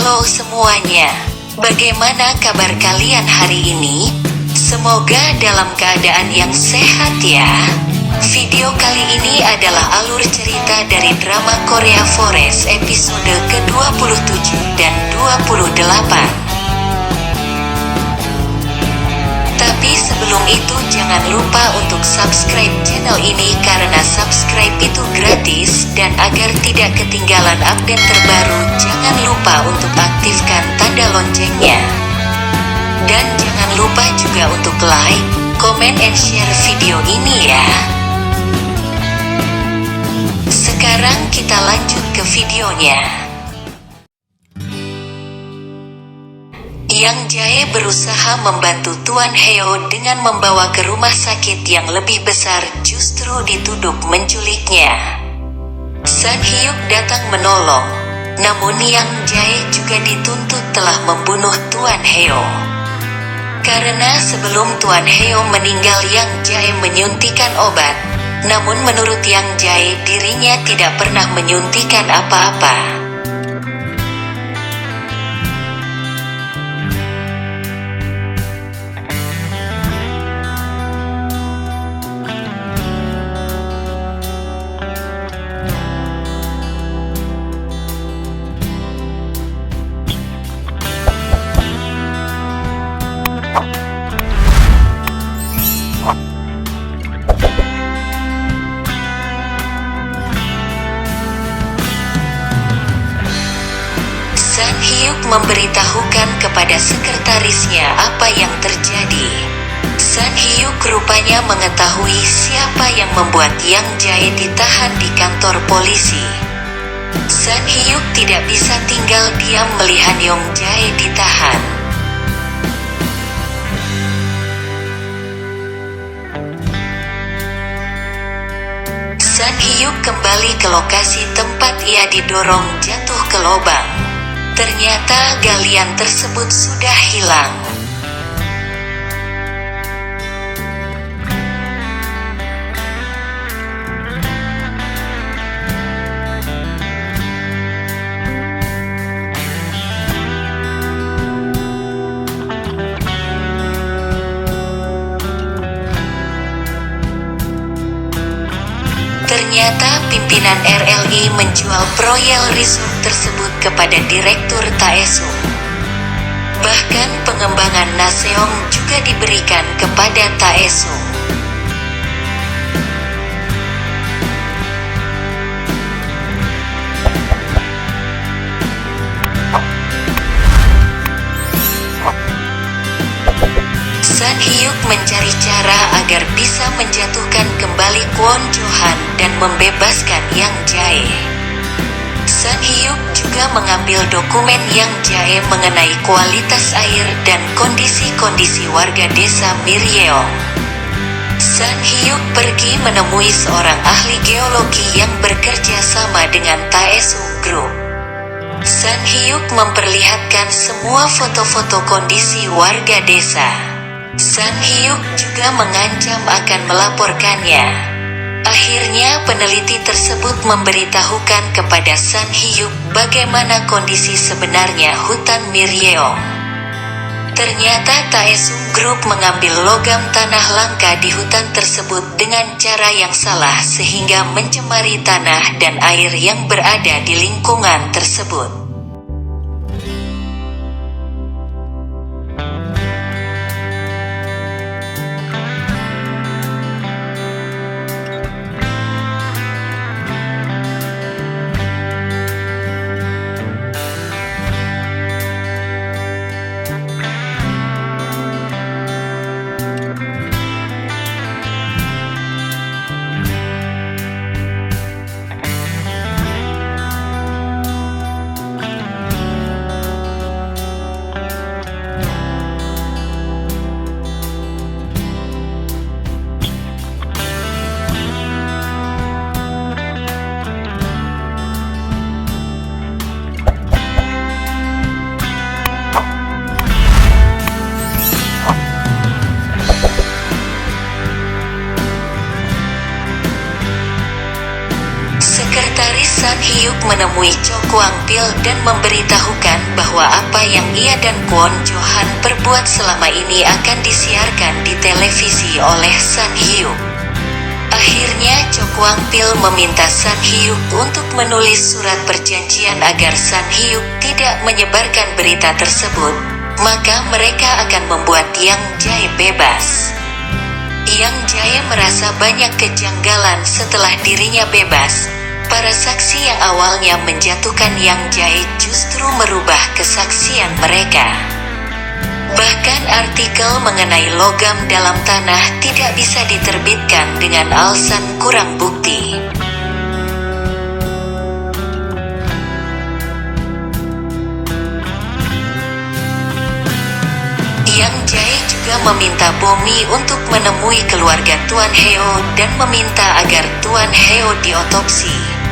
Halo semuanya, bagaimana kabar kalian hari ini? Semoga dalam keadaan yang sehat ya. Video kali ini adalah alur cerita dari drama Korea Forest episode ke-27 dan 28. Tapi sebelum itu jangan lupa untuk subscribe channel ini karena subscribe itu gratis, dan agar tidak ketinggalan update terbaru jangan lupa untuk aktifkan tanda loncengnya. Dan jangan lupa juga untuk like, comment, and share video ini ya. Sekarang kita lanjut ke videonya. Yang Jae berusaha membantu Tuan Heo dengan membawa ke rumah sakit yang lebih besar, justru dituduh menculiknya. San Hyuk datang menolong, namun Yang Jae juga dituntut telah membunuh Tuan Heo. Karena sebelum Tuan Heo meninggal Yang Jae menyuntikkan obat, namun menurut Yang Jae dirinya tidak pernah menyuntikkan apa-apa. San Hyuk memberitahukan kepada sekretarisnya apa yang terjadi. San Hyuk rupanya mengetahui siapa yang membuat Yang Jae ditahan di kantor polisi. San Hyuk tidak bisa tinggal diam melihat Yang Jae ditahan. San Hyuk kembali ke lokasi tempat ia didorong jatuh ke lubang. Ternyata galian tersebut sudah hilang. Ternyata pimpinan RLI menjual proyek resort tersebut kepada Direktur Taesung. Bahkan pengembangan Naseong juga diberikan kepada Taesung. San Hyuk mencari cara agar bisa menjatuhkan kembali Kwon Jo-han dan membebaskan Yang Jae. San Hyuk juga mengambil dokumen Yang Jae mengenai kualitas air dan kondisi-kondisi warga desa Miryeong. San Hyuk pergi menemui seorang ahli geologi yang bekerja sama dengan Taesung Group. San Hyuk memperlihatkan semua foto-foto kondisi warga desa. San Hyuk juga mengancam akan melaporkannya. Akhirnya peneliti tersebut memberitahukan kepada San Hyuk bagaimana kondisi sebenarnya hutan Miryeong. Ternyata Taesung Group mengambil logam tanah langka di hutan tersebut dengan cara yang salah sehingga mencemari tanah dan air yang berada di lingkungan tersebut. San Hyuk menemui Cho Kwang Pil dan memberitahukan bahwa apa yang ia dan Kwon Jo-han perbuat selama ini akan disiarkan di televisi oleh San Hyuk. Akhirnya Cho Kwang Pil meminta San Hyuk untuk menulis surat perjanjian agar San Hyuk tidak menyebarkan berita tersebut, maka mereka akan membuat Yang Jae bebas. Yang Jae merasa banyak kejanggalan setelah dirinya bebas. Para saksi yang awalnya menjatuhkan Yang Jae justru merubah kesaksian mereka. Bahkan artikel mengenai logam dalam tanah tidak bisa diterbitkan dengan alasan kurang bukti. Yang Jae juga meminta Bomi untuk menemui keluarga Tuan Heo dan meminta agar Tuan Heo diotopsi.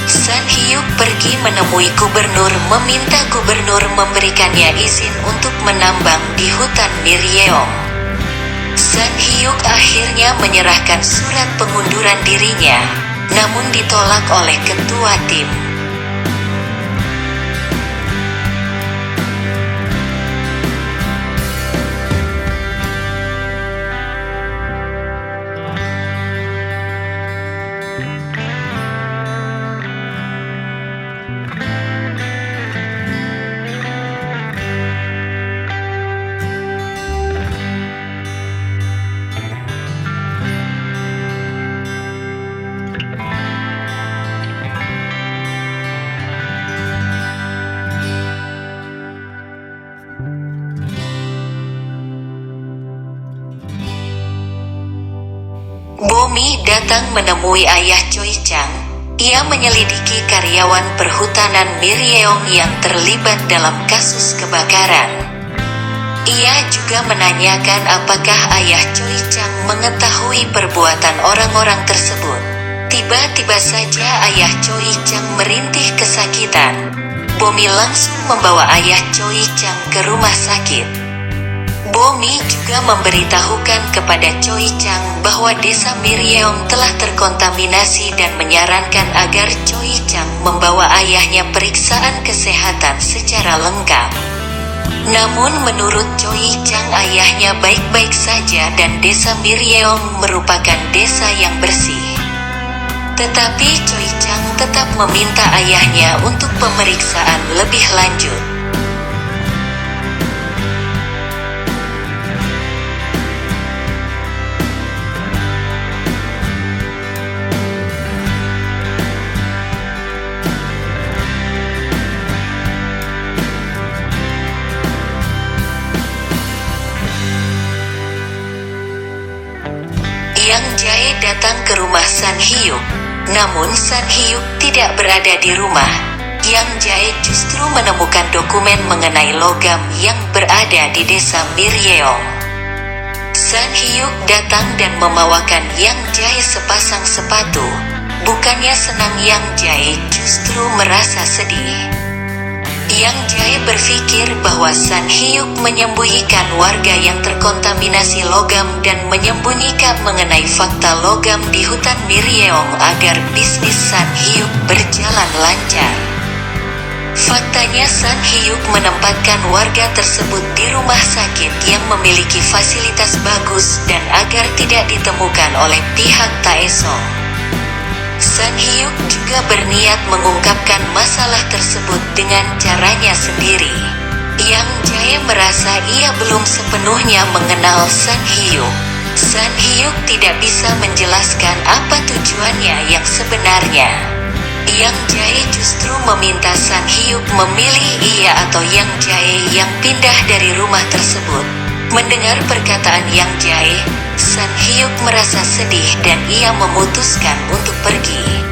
San Hyuk pergi menemui gubernur meminta gubernur memberikannya izin untuk menambang di hutan Miryeong. San Hyuk akhirnya menyerahkan surat pengunduran dirinya, namun ditolak oleh ketua tim. Bomi datang menemui ayah Choi Chang. Ia menyelidiki karyawan perhutanan Miryeong yang terlibat dalam kasus kebakaran. Ia juga menanyakan apakah ayah Choi Chang mengetahui perbuatan orang-orang tersebut. Tiba-tiba saja ayah Choi Chang merintih kesakitan. Bomi langsung membawa ayah Choi Chang ke rumah sakit. Bomi juga memberitahukan kepada Choi Chang bahwa desa Miryeong telah terkontaminasi dan menyarankan agar Choi Chang membawa ayahnya periksaan kesehatan secara lengkap. Namun menurut Choi Chang ayahnya baik-baik saja dan desa Miryeong merupakan desa yang bersih. Tetapi Choi Chang tetap meminta ayahnya untuk pemeriksaan lebih lanjut. Yang Jae datang ke rumah San Hyuk, namun San Hyuk tidak berada di rumah. Yang Jae justru menemukan dokumen mengenai logam yang berada di desa Miryeong. San Hyuk datang dan membawakan Yang Jae sepasang sepatu. Bukannya senang, Yang Jae justru merasa sedih. Yang Jae berpikir bahwa San Hyuk menyembunyikan warga yang terkontaminasi logam dan menyembunyikan mengenai fakta logam di hutan Miryeong agar bisnis San Hyuk berjalan lancar. Faktanya San Hyuk menempatkan warga tersebut di rumah sakit yang memiliki fasilitas bagus dan agar tidak ditemukan oleh pihak Taesong. San Hyuk juga berniat mengungkapkan masalah tersebut dengan caranya sendiri. Yang Jae merasa ia belum sepenuhnya mengenal San Hyuk. San Hyuk tidak bisa menjelaskan apa tujuannya yang sebenarnya. Yang Jae justru meminta San Hyuk memilih ia atau Yang Jae yang pindah dari rumah tersebut. Mendengar perkataan Yang Jae, San Hyuk merasa sedih dan ia memutuskan untuk pergi.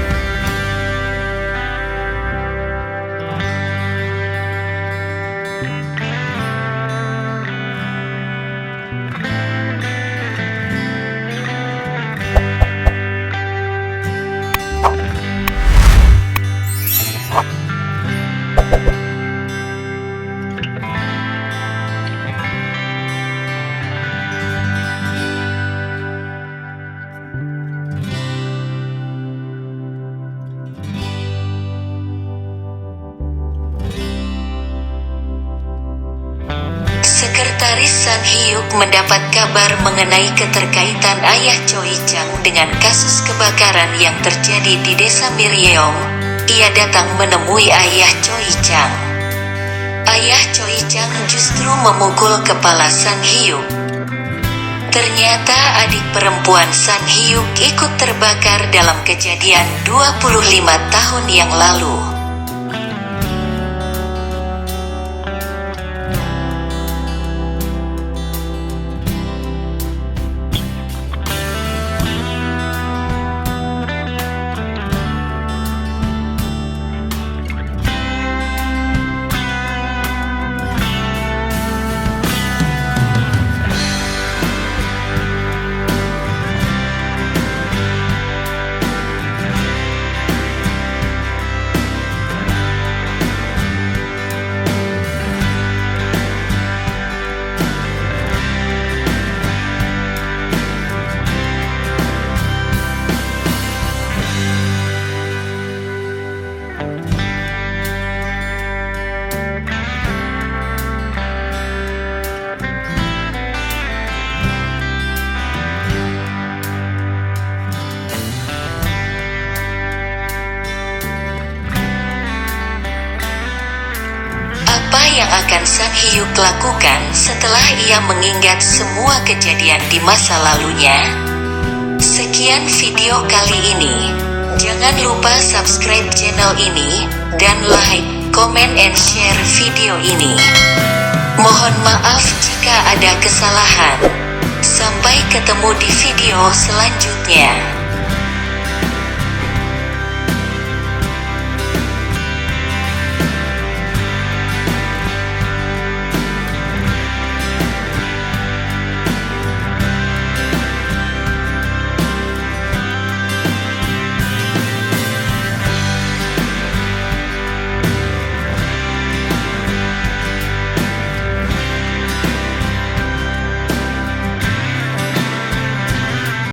Sekretaris San Hyuk mendapat kabar mengenai keterkaitan ayah Choi Chang dengan kasus kebakaran yang terjadi di desa Miryeong. Ia datang menemui ayah Choi Chang. Ayah Choi Chang justru memukul kepala San Hyuk. Ternyata adik perempuan San Hyuk ikut terbakar dalam kejadian 25 tahun yang lalu. Apa yang akan San Hyuk lakukan setelah ia mengingat semua kejadian di masa lalunya? Sekian video kali ini. Jangan lupa subscribe channel ini, dan like, comment, and share video ini. Mohon maaf jika ada kesalahan. Sampai ketemu di video selanjutnya.